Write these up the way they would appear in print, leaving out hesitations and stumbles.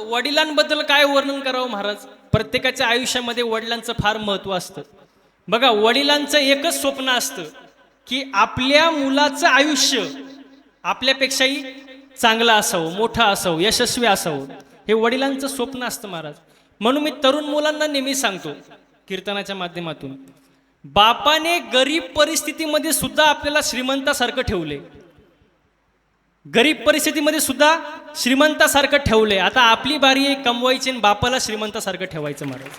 वडिलांबद्दल काय वर्णन करावं महाराज. प्रत्येकाच्या आयुष्यामध्ये वडिलांचं फार महत्त्व असतं. बघा, वडिलांचं एकच स्वप्न असतं की आपल्या मुलाचं आयुष्य आपल्यापेक्षाही चांगलं असावं, मोठं असावं, यशस्वी असावं. हे वडिलांचं स्वप्न असतं महाराज. म्हणून मी तरुण मुलांना नेहमी सांगतो कीर्तनाच्या माध्यमातून, बापाने गरीब परिस्थितीमध्ये सुद्धा आपल्याला श्रीमंतासारखं ठेवले. गरीब परिस्थितीमध्ये सुद्धा श्रीमंतासारखं ठेवले. आता आपली बारी आहे कमवायची आणि बापाला श्रीमंतासारखं ठेवायचं महाराज.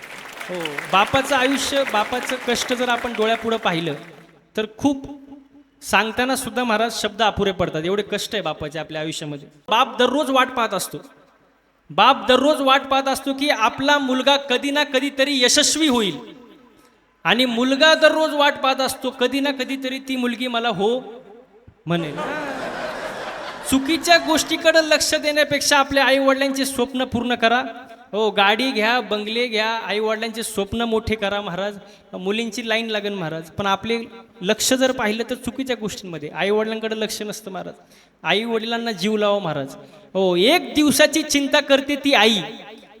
हो, बापाचं आयुष्य, बापाचं कष्ट जर आपण डोळ्यापुढं पाहिलं तर खूप सांगताना सुद्धा महाराज शब्द अपुरे पडतात. एवढे कष्ट आहे बापाचे आपल्या आयुष्यामध्ये. बाप दररोज वाट पाहत असतो. बाप दररोज वाट पाहत असतो की आपला मुलगा कधी ना कधीतरी यशस्वी होईल. आणि मुलगा दररोज वाट पाहत असतो कधी ना कधीतरी ती मुलगी मला हो म्हणेल. चुकीच्या गोष्टीकडे लक्ष देण्यापेक्षा आपल्या आई वडिलांचे स्वप्न पूर्ण करा. हो, गाडी घ्या, बंगले घ्या, आई वडिलांचे स्वप्न मोठे करा महाराज. मुलींची लाईन लागेल महाराज. पण आपले लक्ष जर पाहिलं तर चुकीच्या गोष्टींमध्ये. आई वडिलांकडे लक्ष नसतं महाराज. आई वडिलांना जीव लावा महाराज. हो, एक दिवसाची चिंता करते ती आई,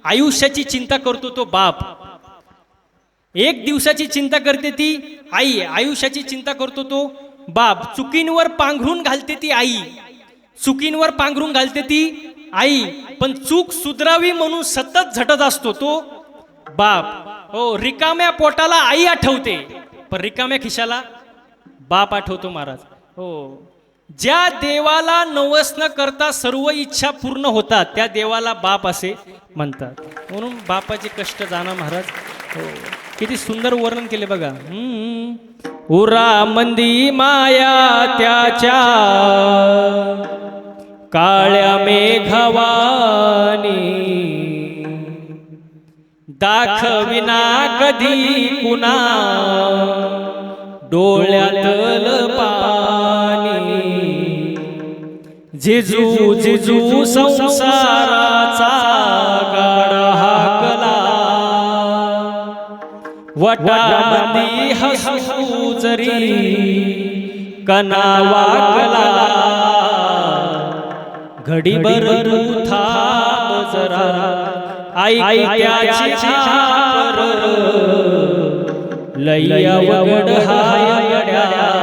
आयुष्याची चिंता करतो तो बाप. एक दिवसाची चिंता करते ती आई, आयुष्याची चिंता करतो तो बाप. चुकींवर पांघरून घालते ती आई, चुकींवर पांघरून घालते ती आई. पण चूक सुधरावी म्हणून सतत झटत असतो तो बाप. हो, रिकाम्या पोटाला आई आठवते पण रिकाम्या खिशाला बाप आठवतो महाराज. हो, ज्या देवाला नवस न करता सर्व इच्छा पूर्ण होतात त्या देवाला बाप असे म्हणतात. म्हणून बापाचे कष्ट जाणं महाराज. हो, किती सुंदर वर्णन केले बघा. उरा मंदी माया त्याच्या काळ्या मेघवानी, दाखविना कधी कुणा डोळ्यातल पाणी. जिजू जिजू संसाराचा गाडा हाकला, वटामंदी हसू जरी कना वाकला. घडीभर तू थांब जरा, आई त्याची छापर लैया वगड हायड्या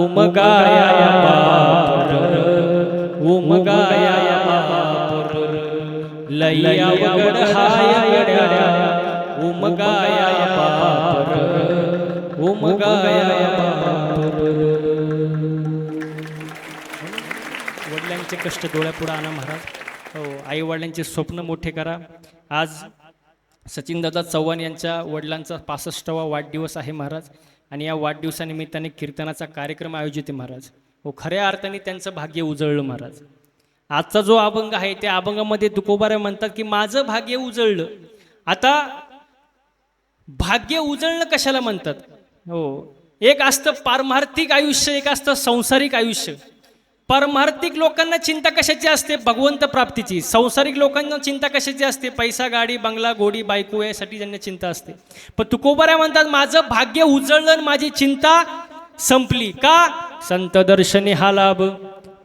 उमगाया बापर, उमगाया बापर लैया वगड हायड्या उमगाया बापर, उमगाया बापर. वडिलांचे कष्ट डोळ्यापुढे आणा महाराज. हो, आई वडिलांचे स्वप्न मोठे करा. आज सचिनदादा चव्हाण यांच्या वडिलांचा 65वा वाढदिवस आहे महाराज. आणि या वाढदिवसानिमित्ताने कीर्तनाचा कार्यक्रम आयोजित आहे महाराज. हो, खऱ्या अर्थाने त्यांचं भाग्य उजळलं महाराज. आजचा जो अभंग आहे त्या अभंगामध्ये तुकोबारे म्हणतात की माझं भाग्य उजळलं. आता भाग्य उजळणं कशाला म्हणतात? हो, एक असतं पारमार्थिक आयुष्य, एक असतं सांसारिक आयुष्य. पारमार्थिक लोकांना चिंता कशाची असते? भगवंत प्राप्तीची. सांसारिक लोकांना चिंता कशाची असते? पैसा, गाडी, बंगला, घोडी, बायको यासाठी ज्यांना चिंता असते. पण तुकोबाऱ्या म्हणतात माझं भाग्य उजळलं, माझी चिंता संपली. का? संत दर्शनी हा लाभ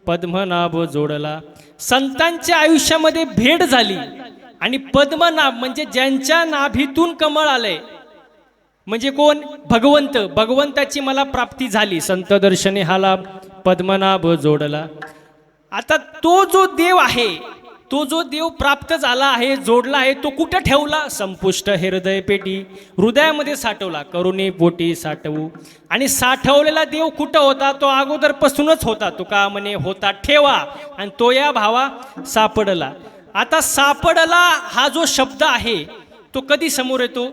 पद्मनाभ जोडला. संतांच्या आयुष्यामध्ये भेट झाली आणि पद्मनाभ म्हणजे ज्यांच्या नाभीतून कमळ आलंय म्हणजे कोण? भगवंत. भगवंताची मला प्राप्ती झाली. संत दर्शनी हा लाभ पद्मनाभ जोडला. आता तो जो देव आहे, तो जो देव प्राप्त झाला आहे, जोडला आहे, तो कुठं ठेवला? संपुष्ट हृदय पेटी, हृदयामध्ये साठवला. करुणी पोटी साठवू. आणि साठवलेला देव कुठं होता? तो अगोदरपासूनच होता. तुका म्हणे होता ठेवा आणि तो या भावा सापडला. आता सापडला हा जो शब्द आहे तो कधी समोर येतो?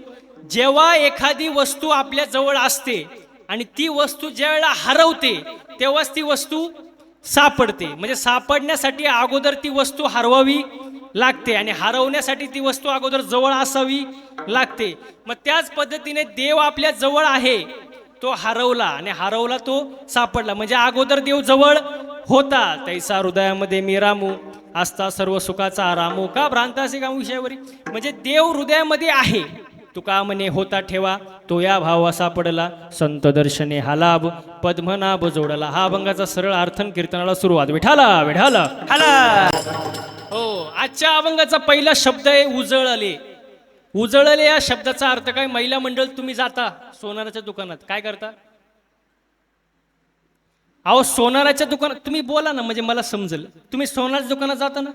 जेव्हा एखादी वस्तू आपल्या जवळ असते आणि ती वस्तू ज्या वेळेला हरवते तेव्हाच ती वस्तू सापडते. म्हणजे सापडण्यासाठी अगोदर ती वस्तू हरवावी लागते आणि हरवण्यासाठी ती वस्तू अगोदर जवळ असावी लागते. मग त्याच पद्धतीने देव आपल्या जवळ आहे, तो हरवला आणि हरवला तो सापडला. म्हणजे अगोदर देव जवळ होता. तैसा हृदयामध्ये मी रामू, असता सर्व सुखाचा रामू. का भ्रांत असे का विषयावरी? म्हणजे देव हृदयामध्ये आहे तुका म्हणे होता ठेवा तो या भावा सापडला, संत दर्शने हा लाभ पद्मनाभ जोडला. हा अभंगाचा सरळ अर्थन कीर्तनाला सुरुवात. विठाला विठाला हाला. हो, आजच्या अभंगाचा पहिला शब्द आहे उजळले. उजळले या शब्दाचा अर्थ काय? महिला मंडळ तुम्ही जाता सोनाराच्या दुकानात, काय करता? अहो सोनाराच्या दुकानात तुम्ही बोला ना, म्हणजे मला समजेल. तुम्ही सोनाराच्या दुकानात जाता ना?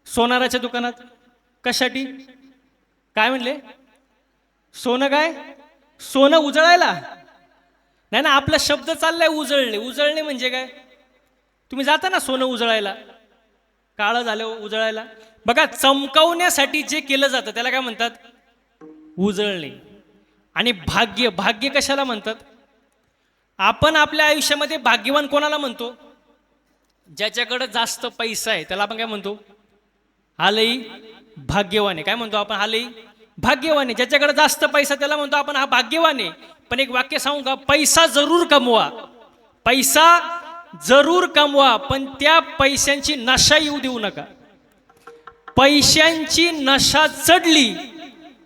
सोनाराच्या दुकानात कशासाठी? काय म्हणले? सोनं काय? सोनं उजळायला? नाही ना, आपला शब्द चाललाय उजळणे. उजळणे म्हणजे काय? तुम्ही जाता ना सोनं उजळायला, काळं झालं उजळायला. बघा, चमकवण्यासाठी जे केलं जातं त्याला काय म्हणतात? उजळणे. आणि भाग्य, भाग्य कशाला म्हणतात? आपण आपल्या आयुष्यामध्ये भाग्यवान कोणाला म्हणतो? ज्याच्याकडे जास्त पैसा आहे त्याला आपण काय म्हणतो? हा लई भाग्यवान आहे. काय म्हणतो आपण? हा लई भाग्यवान आहे. ज्याच्याकडे जास्त पैसा त्याला म्हणतो आपण हा भाग्यवान आहे. पण एक वाक्य सांगू का? पैसा जरूर कमवा, पैसा जरूर कमवा, पण त्या पैशांची नशा येऊ देऊ नका. पैशांची नशा चढली,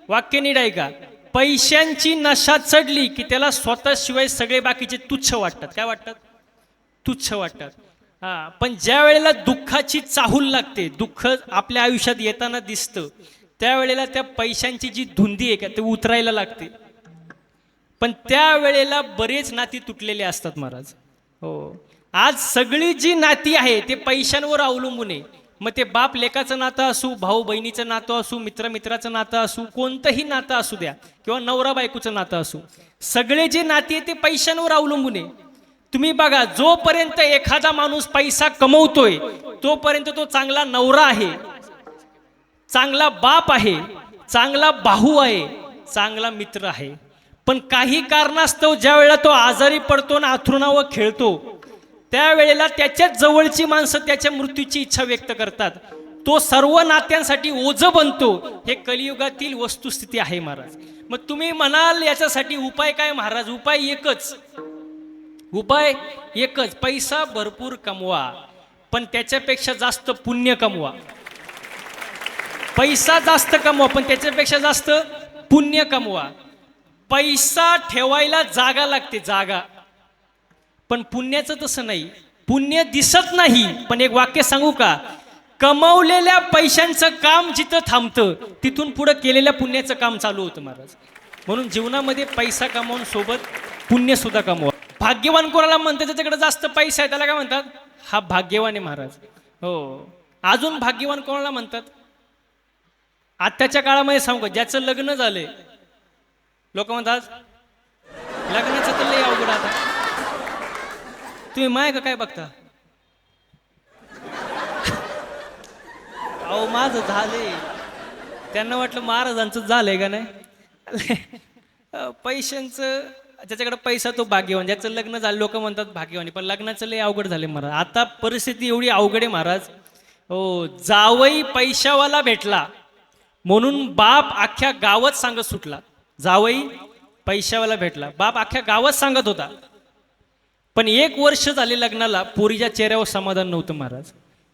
वाक्य नीट आहे का? पैशांची नशा चढली की त्याला स्वतःशिवाय सगळे बाकीचे तुच्छ वाटतात. काय वाटतात? तुच्छ वाटतात. हा, पण ज्या वेळेला दुःखाची चाहूल लागते, दुःख आपल्या आयुष्यात येताना दिसतं, त्यावेळेला त्या पैशांची जी धुंदी आहे का ते उतरायला लागते. पण त्यावेळेला बरेच नाती तुटलेले असतात महाराज. हो, आज सगळी जी नाती आहे ते पैशांवर अवलंबून आहे. मग ते बाप लेकाचं नातं असू, भाऊ बहिणीचं नातं असू, मित्र मित्राचं नातं असू, कोणतंही नातं असू द्या, किंवा नवरा बायकोचं नातं असू, सगळे जे नाते आहे ते पैशांवर अवलंबून आहे. तुम्ही बघा, जोपर्यंत एखादा माणूस पैसा कमवतोय तोपर्यंत तो चांगला नवरा आहे, चांगला बाप आहे, चांगला भाऊ आहे, चांगला मित्र आहे. पण काही कारणास्तव ज्या वेळेला तो आजारी पडतो ना अंथरुणावर खेळतो, त्यावेळेला त्याच्याच जवळची माणसं त्याच्या मृत्यूची इच्छा व्यक्त करतात. तो सर्व नात्यांसाठी ओझं बनतो. हे कलियुगातील वस्तुस्थिती आहे महाराज. मग तुम्ही म्हणाल याच्यासाठी उपाय काय महाराज? उपाय एकच, उपाय एकच. पैसा भरपूर कमवा, पण त्याच्यापेक्षा जास्त पुण्य कमवा. पैसा जास्त कमवा, पण त्याच्यापेक्षा जास्त पुण्य कमवा. पैसा ठेवायला जागा लागते, जागा. पण पुण्याचं तसं नाही. पुण्य दिसत नाही. पण एक वाक्य सांगू का? कमवलेल्या पैशांचं काम जिथं थांबतं तिथून पुढे केलेल्या पुण्याचं काम चालू होतं महाराज. म्हणून जीवनामध्ये पैसा कमावून सोबत पुण्य सुद्धा कमवा. भाग्यवान कोणाला म्हणतात? ज्याच्याकडे जास्त पैसा आहे त्याला काय म्हणतात? हा भाग्यवान आहे महाराज. हो, अजून भाग्यवान कोणाला म्हणतात? आत्ताच्या काळामध्ये सांगू का? ज्याचं लग्न झालंय, लोक म्हणतात लग्नाचं तर लई अवघड. आता तुम्ही माय का काय बघता? अहो माझं झालंय. त्यांना वाटलं महाराजांचं झालंय का नाही. पैशांचं, ज्याच्याकडे पैसा तो भाग्यवान. ज्याचं लग्न झालं लोक म्हणतात भाग्यवानी, पण लग्नाचं लय अवघड झाले महाराज. आता परिस्थिती एवढी अवघड आहे महाराज. हो, जावई पैशावाला भेटला म्हणून बाप अख्ख्या गावात सांगत सुटला. जावई पैशावाला भेटला, बाप अख्ख्या गावात सांगत होता. पण 1 वर्ष झाले लग्नाला, पोरीच्या चेहऱ्यावर समाधान नव्हतं महाराज.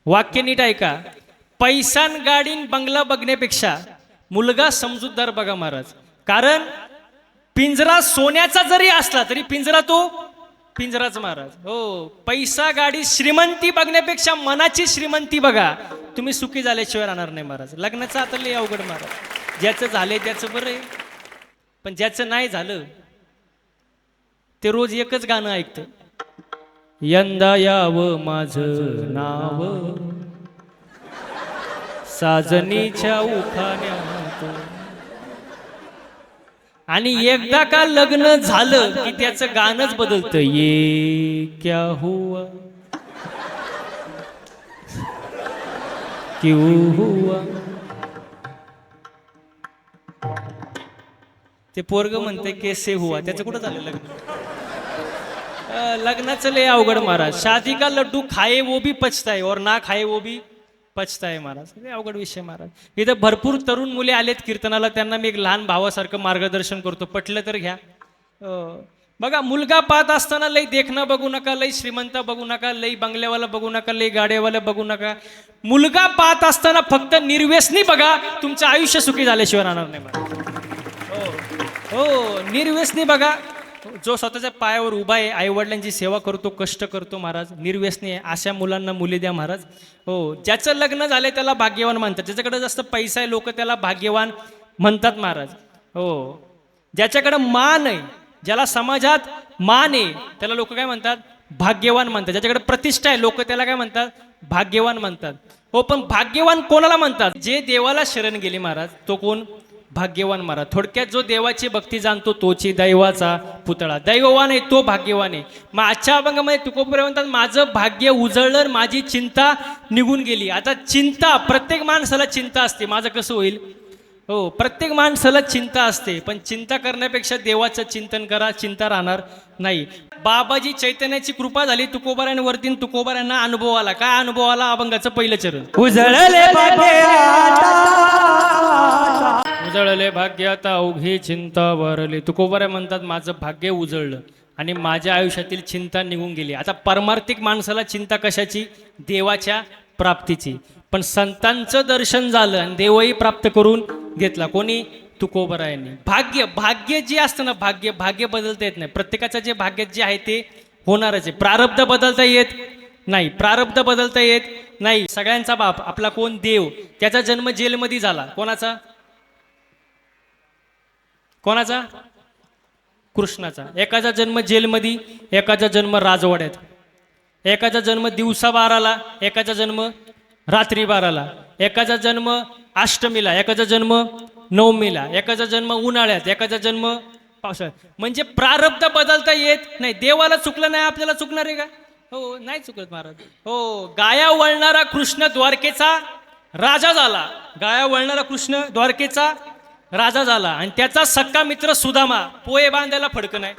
वाक्य नीट ऐका. पैसान गाडीन बंगला बघण्यापेक्षा मुलगा समजूतदार बघा महाराज. कारण पिंजरा सोन्याचा जरी असला तरी पिंजरा तो पिंजराच महाराज. हो, पैसा गाडी श्रीमंती बघण्यापेक्षा मनाची श्रीमंती बघा. तुम्ही सुखी झाल्याशिवाय राहणार नाही महाराज. लग्नाचं आता लय अवघड महाराज. ज्याचं झालंय त्याचं बरं आहे, पण ज्याचं नाही झालं ते रोज एकच गाणं ऐकतं. यंदा यावं माझं नाव साजनीच्या उखाण्यात. आणि एकदा का लग्न झालं की त्याचं गाणंच बदलतं. ये क्या हुआ क्यों हुआ. ते पोरग म्हणते कैसे हुआ. त्याचं कुठं झालं लग्न? लग्नाचं लय अवघड महाराज. शादी का लड्डू खाए वो भी पछताए और ना खाए वो भी पछताए महाराज. लय अवघड विषय महाराज. इथं भरपूर तरुण मुले आलेत कीर्तनाला. त्यांना मी एक लहान भावासारखं मार्गदर्शन करतो. पटलं तर घ्या. बघा, मुलगा पाहत असताना लई देखणं बघू नका, लई श्रीमंत बघू नका, लई बंगल्यावाला बघू नका, लई गाड्यावाला बघू नका. मुलगा पाहत असताना फक्त निर्व्यसनी बघा. तुमचं आयुष्य सुखी झाल्याशिवाय राहणार नाही महाराज. हो, निर्व्यसनी बघा, जो स्वतःच्या पायावर उभा आहे, आईवडिलांची सेवा करतो, कष्ट करतो महाराज, निर्व्यसनी आहे, अशा मुलांना मुली द्या महाराज. हो, ज्याचं लग्न झालंय त्याला भाग्यवान म्हणतात, ज्याच्याकडे जास्त पैसा आहे लोक त्याला भाग्यवान म्हणतात महाराज. हो, ज्याच्याकडे मान आहे, ज्याला समाजात मान आहे, त्याला लोक काय म्हणतात? भाग्यवान म्हणतात. ज्याच्याकडे प्रतिष्ठा आहे लोक त्याला काय म्हणतात? भाग्यवान म्हणतात. हो, पण भाग्यवान कोणाला म्हणतात? जे देवाला शरण गेले महाराज, तो कोण? भाग्यवान महाराज. थोडक्यात जो देवाची भक्ती जाणतो तोची दैवाचा पुतळा. दैववान आहे तो भाग्यवान आहे. मग आजच्या अभंगामध्ये तुकोबरे म्हणतात, माझं भाग्य उजळलं, माझी चिंता निघून गेली. आता चिंता, प्रत्येक माणसाला चिंता असते, माझं कसं होईल? हो, प्रत्येक माणसाला चिंता असते, पण चिंता करण्यापेक्षा देवाचं चिंतन करा, चिंता राहणार नाही. बाबाजी चैतन्याची कृपा झाली तुकोबाऱ्यांवरती, तुकोबाऱ्यांना अनुभव आला. काय अनुभव आला? अभंगाचं पहिलं चरण. उजळले भाग्य उजळले भाग्य आता अवघी चिंता वरली. तुकोबाऱ्या म्हणतात, माझं भाग्य उजळलं आणि माझ्या आयुष्यातील चिंता निघून गेली. आता परमार्थिक माणसाला चिंता कशाची? देवाच्या प्राप्तीची. पण संतांचं दर्शन झालं आणि देवही प्राप्त करून घेतला. कोणी? तुकोबरायांनी. भाग्य, भाग्य जे असतं ना, भाग्य, भाग्य बदलता येत नाही. प्रत्येकाचं जे भाग्य जे आहे ते होणारच आहे. प्रारब्ध बदलता येत नाही, प्रारब्ध बदलता येत नाही. सगळ्यांचा बाप आपला कोण? देव. त्याचा जन्म जेलमध्ये झाला. कोणाचा? कोणाचा? कृष्णाचा. एकाचा जन्म जेलमध्ये, एकाचा जन्म राजवाड्यात. एकाचा जन्म दिवसा 12ला, एकाचा जन्म रात्री 12ला. एकाचा जन्म अष्टमीला, एकाचा जन्म नवमीला. एकाचा जन्म उन्हाळ्यात, एकाचा जन्म पावसाळ्यात. म्हणजे प्रारब्ध बदलता येत नाही. देवाला चुकलं नाही, आपल्याला चुकणार आहे का? हो, नाही चुकत महाराज. हो, गाया वळणारा कृष्ण द्वारकेचा राजा झाला. गाया वळणारा कृष्ण द्वारकेचा राजा झाला आणि त्याचा सक्का मित्र सुदामा पोहे बांधायला फडकं नाही.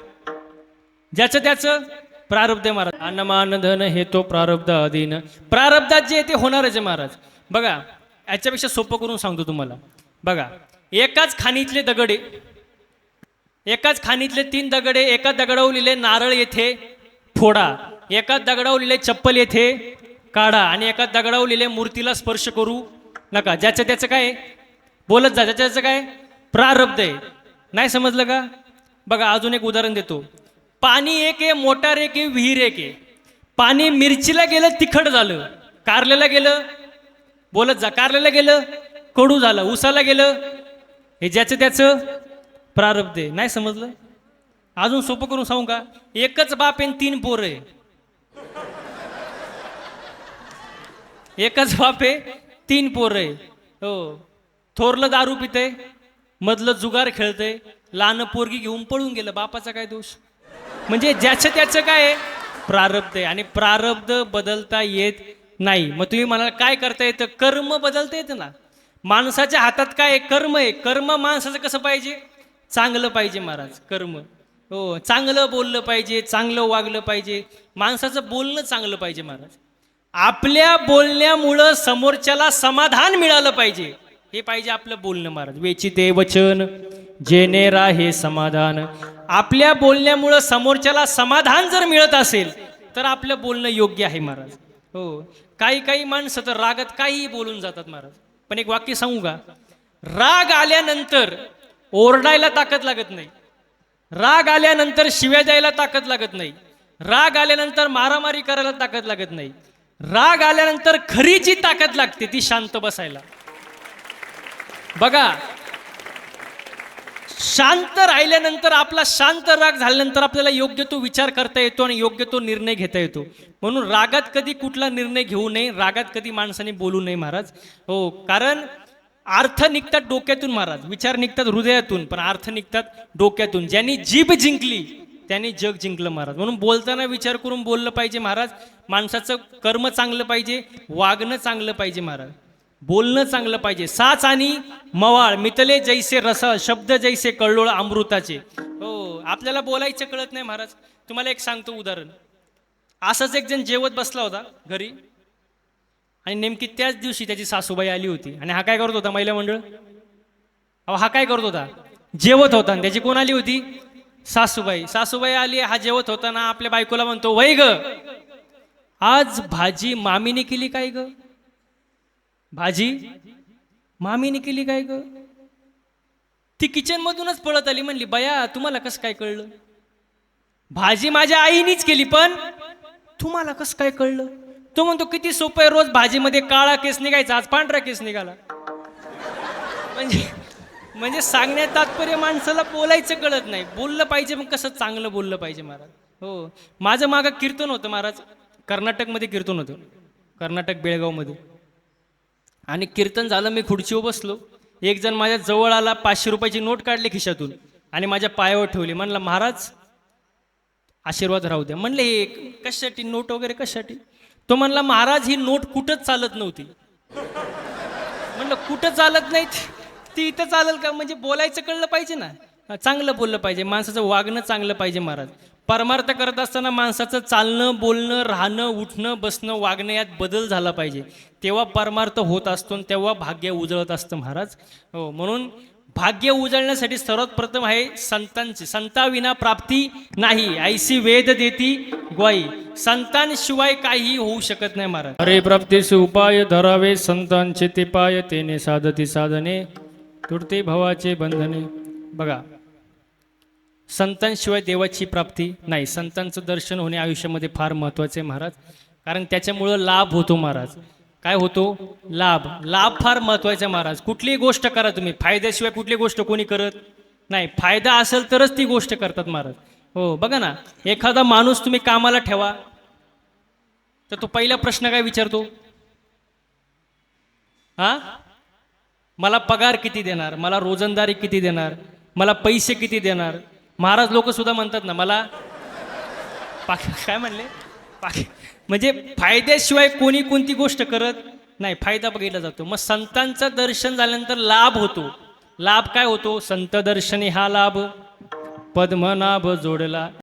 ज्याचं त्याचं प्रारब्ध महाराज. अन्नमान धन हे तो प्रारब्ध अधीन. प्रारब्धात जे ते होणारच आहे महाराज. बघा, याच्यापेक्षा सोपं करून सांगतो तुम्हाला. बघा, एकाच खाणीतले दगडे, एकाच खाणीतले 3 दगडे, एका दगडावर लिहिले नारळ येथे फोडा, एका दगडावर लिहिले चप्पल येथे काढा आणि एका दगडावर लिहिले मूर्तीला स्पर्श करू नका. ज्याचं त्याचं काय? बोलत जा. ज्याचं त्याचं काय? प्रारब्ध आहे. नाही समजलं का? बघा, अजून एक उदाहरण देतो. पाणी एक आहे, मोटार एक आहे, विहीर एक आहे. पाणी मिरचीला गेलं तिखट झालं, कारल्याला गेलं, बोलत जा, कारल्याला गेलं कडू झालं, उसाला गेलं, हे ज्याचं त्याचं प्रारब्ध आहे. नाही समजलं? अजून सोपं करून सांगू का? एकच बाप आहे 3 पोरं आहे. एकच बाप आहे 3 पोरं आहे. हो, थोरलं दारू पितंय, मधलं जुगार खेळतंय, लहान पोरगी घेऊन पळून गेलं. बापाचा काय दोष? म्हणजे ज्याचं त्याचं काय आहे? प्रारब्ध आहे. आणि प्रारब्ध बदलता येत नाही. मग तुम्ही म्हणाल काय करता येतं? कर्म बदलता येतं ना. माणसाच्या हातात काय आहे? कर्म आहे. कर्म माणसाचं कसं पाहिजे? चांगलं पाहिजे महाराज. कर्म, हो, चांगलं बोललं पाहिजे, चांगलं वागलं पाहिजे. माणसाचं बोलणं चांगलं पाहिजे महाराज. आपल्या बोलण्यामुळं समोरच्याला समाधान मिळालं पाहिजे, हे पाहिजे आपलं बोलणं महाराज. वेचिते वचन जेणे राहे समाधान. आपल्या बोलण्यामुळं समोरच्याला समाधान जर मिळत असेल तर आपलं बोलणं योग्य आहे महाराज. हो, काही काही माणसं तर रागात काहीही बोलून जातात महाराज. पण एक वाक्य सांगू का? राग आल्यानंतर ओरडायला ताकद लागत नाही, राग आल्यानंतर शिव्या द्यायला ताकद लागत नाही, राग आल्यानंतर मारामारी करायला ताकद लागत नाही. राग आल्यानंतर खरी जी ताकद लागते ती शांत बसायला. बघा, शांत राहिल्यानंतर, आपला शांत राग झाल्यानंतर आपल्याला योग्य तो विचार करता येतो आणि योग्य तो निर्णय घेता येतो. म्हणून रागात कधी कुठला निर्णय घेऊ नये, रागात कधी माणसाने बोलू नये महाराज. हो, कारण अर्थ निघतात डोक्यातून महाराज, विचार निघतात हृदयातून, पण अर्थ निघतात डोक्यातून. ज्यांनी जीभ जिंकली त्यांनी जग जिंकलं महाराज. म्हणून बोलताना विचार करून बोललं पाहिजे महाराज. माणसाचं कर्म चांगलं पाहिजे, वागणं चांगलं पाहिजे महाराज, बोलणं चांगलं पाहिजे. साच आणि मवाळ मितले जैसे रस, शब्द जैसे कळलोळ अमृताचे. हो, आपल्याला बोलायचं कळत नाही महाराज. तुम्हाला एक सांगतो उदाहरण. असंच एक जण जेवत बसला होता घरी आणि नेमकी त्याच दिवशी त्याची सासूबाई आली होती. आणि हा काय करत होता? महिला मंडळ. अहो, हा काय करत होता? जेवत होता. आणि त्याची कोण आली होती? सासूबाई. सासूबाई आली, हा जेवत होता ना, आपल्या बायकोला म्हणतो, वै ग, आज भाजी मामीने केली काय ग? भाजी मामीने केली काय ग? ती किचनमधूनच पळत आली, म्हणली बया तुम्हाला कसं काय कळलं? भाजी माझ्या आईनीच केली, पण तुम्हाला कसं काय कळलं? तो म्हणतो किती सोपं आहे, रोज भाजीमध्ये काळा केस निघायचा, आज पांढरा केस निघाला. म्हणजे म्हणजे सांगण्यात तात्पर्य माणसाला बोलायचं कळत नाही. बोललं पाहिजे, मग कसं चांगलं बोललं पाहिजे महाराज. हो, माझं मागं कीर्तन होतं महाराज, कर्नाटकमध्ये कीर्तन होतं, कर्नाटक बेळगावमध्ये. आणि कीर्तन झालं, मी खुर्चीवर बसलो, एक जण माझ्या जवळ आला, 500 रुपयाची नोट काढली खिशातून आणि माझ्या पायावर ठेवली. म्हणलं महाराज आशीर्वाद राहू द्या. म्हणले हे कशासाठी नोट वगैरे कशासाठी? तो म्हणला महाराज ही नोट कुठंच चालत नव्हती. म्हणलं कुठं चालत नाही, ती इथं चालेल का? म्हणजे बोलायचं कळलं पाहिजे ना, चांगलं बोललं पाहिजे, माणसाचं वागणं चांगलं पाहिजे महाराज. परमार्थ करत असताना माणसाचं चालणं, बोलणं, राहणं, उठणं, बसणं, वागणं यात बदल झाला पाहिजे, तेव्हा परमार्थ होत असतो आणि तेव्हा भाग्य उजळत असतं महाराज. हो, म्हणून भाग्य उजळण्यासाठी सर्वात प्रथम आहे संतांची. संताविना प्राप्ती नाही, ऐसी वेद देती ग्वाही. संतांशिवाय काही होऊ शकत नाही महाराज. अरे प्राप्तीचे उपाय धरावे संतांचे ते पाय, तेने साधती साधने तुटते भवाचे बंधने. बघा, संतांशिवाय देवाची प्राप्ती नाही. संतांचं दर्शन होणे आयुष्यामध्ये फार महत्त्वाचे आहे महाराज, कारण त्याच्यामुळं लाभ होतो महाराज. काय होतो? लाभ. लाभ फार महत्त्वाचा महाराज. कुठलीही गोष्ट करा तुम्ही, फायद्याशिवाय कुठली गोष्ट कोणी करत नाही. फायदा असेल तरच ती गोष्ट करतात महाराज. हो, बघा ना, एखादा माणूस तुम्ही कामाला ठेवा तर तो पहिला प्रश्न काय विचारतो? हा, मला पगार किती देणार, मला रोजंदारी किती देणार, मला पैसे किती देणार. महाराज लोक सुद्धा म्हणतात ना, मला काय म्हणले, म्हणजे फायद्याशिवाय कोणी कोणती गोष्ट करत नाही, फायदा बघितला जातो. मग संतांचं दर्शन झाल्यानंतर लाभ होतो. लाभ काय होतो? संत दर्शनी हा लाभ, पद्मनाभ जोडला.